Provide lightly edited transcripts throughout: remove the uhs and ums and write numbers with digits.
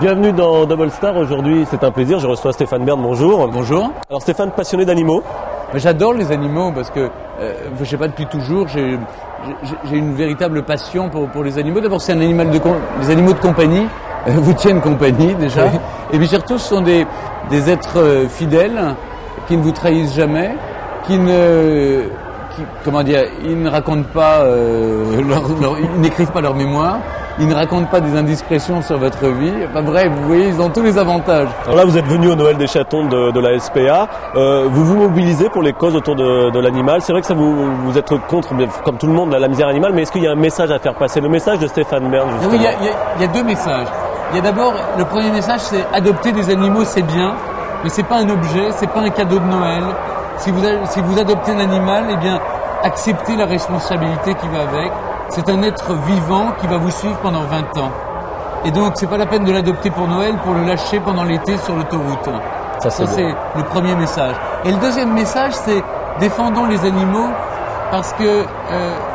Bienvenue dans Double Star. Aujourd'hui, c'est un plaisir. Je reçois Stéphane Bern. Bonjour. Bonjour. Alors Stéphane, passionné d'animaux. J'adore les animaux parce que, je sais pas, depuis toujours, j'ai une véritable passion pour les animaux. D'abord, c'est les animaux de compagnie vous tiennent compagnie déjà. Oui. Et puis surtout, ce sont des êtres fidèles qui ne vous trahissent jamais, ils ne racontent pas, ils n'écrivent pas leur mémoire. Ils ne racontent pas des indiscrétions sur votre vie. Enfin bref, vous voyez, ils ont tous les avantages. Alors là, vous êtes venu au Noël des chatons de la SPA. Vous vous mobilisez pour les causes autour de l'animal. C'est vrai que ça vous êtes contre, comme tout le monde, la misère animale, mais est-ce qu'il y a un message à faire passer? Le message de Stéphane Bern, justement. Oui, il y a deux messages. Il y a d'abord, le premier message, c'est adopter des animaux, c'est bien, mais c'est pas un objet, c'est pas un cadeau de Noël. Si vous adoptez un animal, eh bien, acceptez la responsabilité qui va avec. C'est un être vivant qui va vous suivre pendant 20 ans. Et donc, c'est pas la peine de l'adopter pour Noël, pour le lâcher pendant l'été sur l'autoroute. Ça, c'est le premier message. Et le deuxième message, c'est défendons les animaux parce que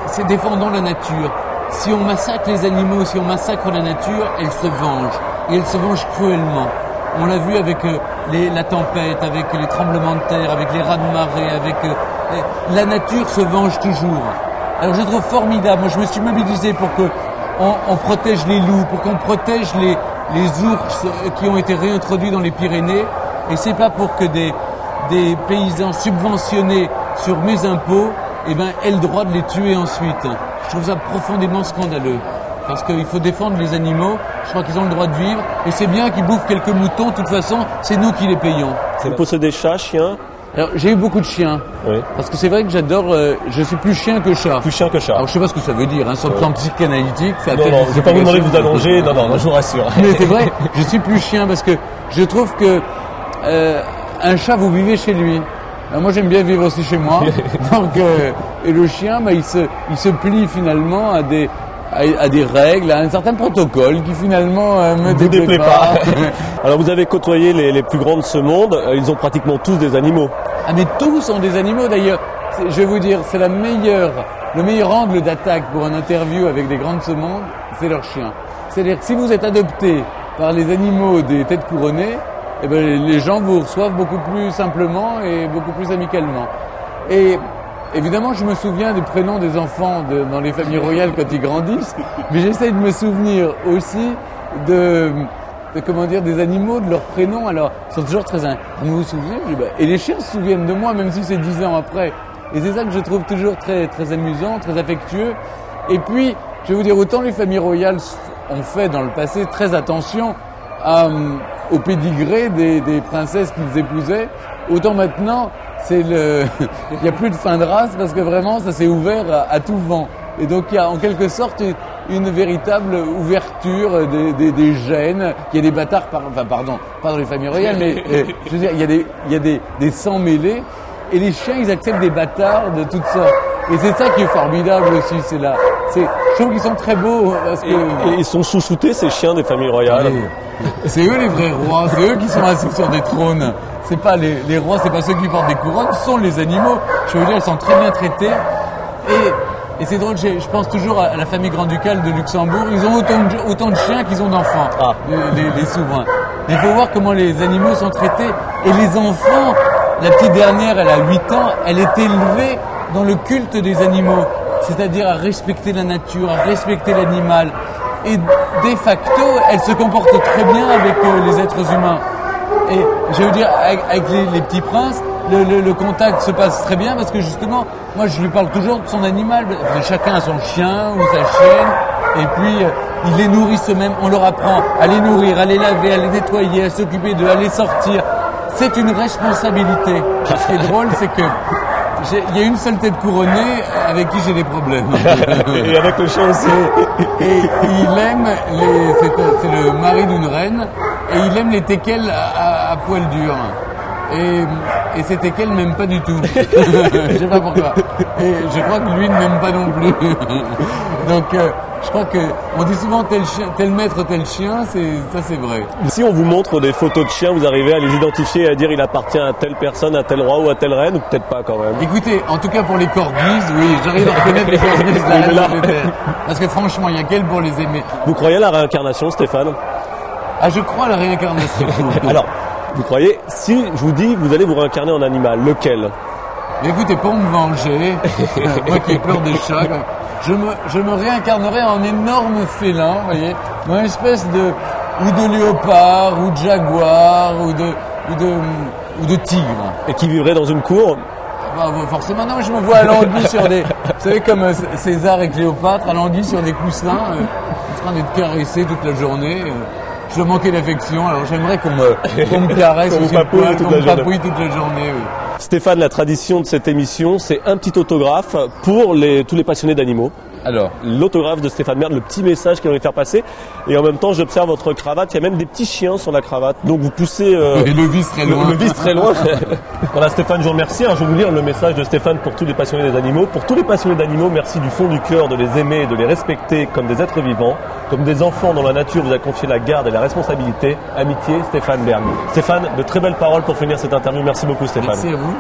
c'est défendons la nature. Si on massacre les animaux, si on massacre la nature, elle se venge. Et elle se venge cruellement. On l'a vu avec la tempête, avec les tremblements de terre, avec les raz de marée, la nature se venge toujours. Alors je trouve formidable, moi je me suis mobilisé pour qu'on protège les loups, pour qu'on protège les ours qui ont été réintroduits dans les Pyrénées. Et c'est pas pour que des paysans subventionnés sur mes impôts aient le droit de les tuer ensuite. Je trouve ça profondément scandaleux. Parce qu'il faut défendre les animaux, je crois qu'ils ont le droit de vivre. Et c'est bien qu'ils bouffent quelques moutons, de toute façon, c'est nous qui les payons. Vous possédez des chats, chiens? Alors, j'ai eu beaucoup de chiens. Oui. Parce que c'est vrai que j'adore, je suis plus chien que chat. Plus chien que chat. Alors, je sais pas ce que ça veut dire, sur le plan psychanalytique. Non, je vais pas vous demander de vous allonger, non, je vous rassure. Mais c'est vrai, je suis plus chien parce que je trouve que, un chat, vous vivez chez lui. Alors, moi, j'aime bien vivre aussi chez moi. Donc, et le chien, il se plie finalement à des règles, à un certain protocole qui finalement me déplaît pas. Alors vous avez côtoyé les plus grands de ce monde, ils ont pratiquement tous des animaux. Ah mais tous ont des animaux d'ailleurs. Je vais vous dire, c'est le meilleur angle d'attaque pour une interview avec des grands de ce monde, c'est leur chien. C'est-à-dire que si vous êtes adopté par les animaux des têtes couronnées, les gens vous reçoivent beaucoup plus simplement et beaucoup plus amicalement. Et évidemment, je me souviens des prénoms des enfants dans les familles royales quand ils grandissent, mais j'essaie de me souvenir aussi des animaux, de leurs prénoms. Alors, ils sont toujours très... Vous vous souvenez? Et les chiens se souviennent de moi, même si c'est 10 ans après. Et c'est ça que je trouve toujours très, très amusant, très affectueux. Et puis, je vais vous dire, autant les familles royales ont fait dans le passé très attention au pédigré des princesses qu'ils épousaient, autant maintenant... il n'y a plus de fin de race parce que vraiment ça s'est ouvert à tout vent. Et donc il y a en quelque sorte une véritable ouverture des gènes. Il y a des bâtards, pas dans les familles royales, mais je veux dire, il y a des sangs mêlés. Et les chiens, ils acceptent des bâtards de toutes sortes. Et c'est ça qui est formidable aussi, je trouve qu'ils sont très beaux. Parce que... et ils sont sous-soutés, ces chiens des familles royales. C'est eux les vrais rois, c'est eux qui sont assis sur des trônes. C'est pas les rois, c'est pas ceux qui portent des couronnes, ce sont les animaux. Je veux dire, ils sont très bien traités. Et c'est drôle, je pense toujours à la famille grand-ducale de Luxembourg. Ils ont autant de chiens qu'ils ont d'enfants, les souverains. Il faut voir comment les animaux sont traités. Et les enfants, la petite dernière, elle a 8 ans, elle est élevée dans le culte des animaux. C'est-à-dire à respecter la nature, à respecter l'animal. Et de facto, elle se comporte très bien avec les êtres humains. Et je veux dire, avec les petits princes, le contact se passe très bien parce que justement, moi je lui parle toujours de son animal. Chacun a son chien ou sa chienne et puis ils les nourrissent eux-mêmes. On leur apprend à les nourrir, à les laver, à les nettoyer, à s'occuper d'eux, à les sortir. C'est une responsabilité. Ce qui est drôle, c'est que il y a une seule tête couronnée avec qui j'ai des problèmes. Et avec le chien aussi. Et il aime c'est le mari d'une reine, et il aime les teckels à poil dur. Et ces teckels m'aiment pas du tout. Je sais pas pourquoi. Et je crois que lui ne m'aime pas non plus. Donc, je crois que on dit souvent tel maître, tel chien, c'est vrai. Si on vous montre des photos de chiens, vous arrivez à les identifier et à dire il appartient à telle personne, à tel roi ou à telle reine, ou peut-être pas quand même? Écoutez, en tout cas pour les corgis, oui, j'arrive à reconnaître les corgis de la reine d'Angleterre. Parce que franchement, il y a qu'elle pour les aimer. Vous croyez à la réincarnation, Stéphane? Ah, je crois à la réincarnation. Alors, vous croyez, si je vous dis, vous allez vous réincarner en animal, lequel? Écoutez, pour me venger, moi qui ai peur des chats, je me réincarnerai en énorme félin, vous voyez, dans une espèce de léopard, ou de jaguar, ou de tigre. Et qui vivrait dans une cour? Bah, forcément, non, je me vois alanguie sur des... Vous savez, comme César et Cléopâtre, alanguie sur des coussins, en train d'être caressé toute la journée. Je manquais d'affection, alors j'aimerais qu'on me caresse, qu'on me papouille toute la journée. Oui. Stéphane, la tradition de cette émission, c'est un petit autographe pour tous les passionnés d'animaux. Alors, l'autographe de Stéphane Bern, le petit message qu'il va faire passer. Et en même temps, j'observe votre cravate. Il y a même des petits chiens sur la cravate. Donc vous poussez et le vis très loin. Le vis très loin. Voilà, Stéphane, je vous remercie. Je vais vous lire le message de Stéphane pour tous les passionnés des animaux. Pour tous les passionnés d'animaux, merci du fond du cœur de les aimer et de les respecter comme des êtres vivants, comme des enfants dont la nature vous a confié la garde et la responsabilité. Amitié, Stéphane Bern. Stéphane, de très belles paroles pour finir cette interview. Merci beaucoup, Stéphane. Merci à vous.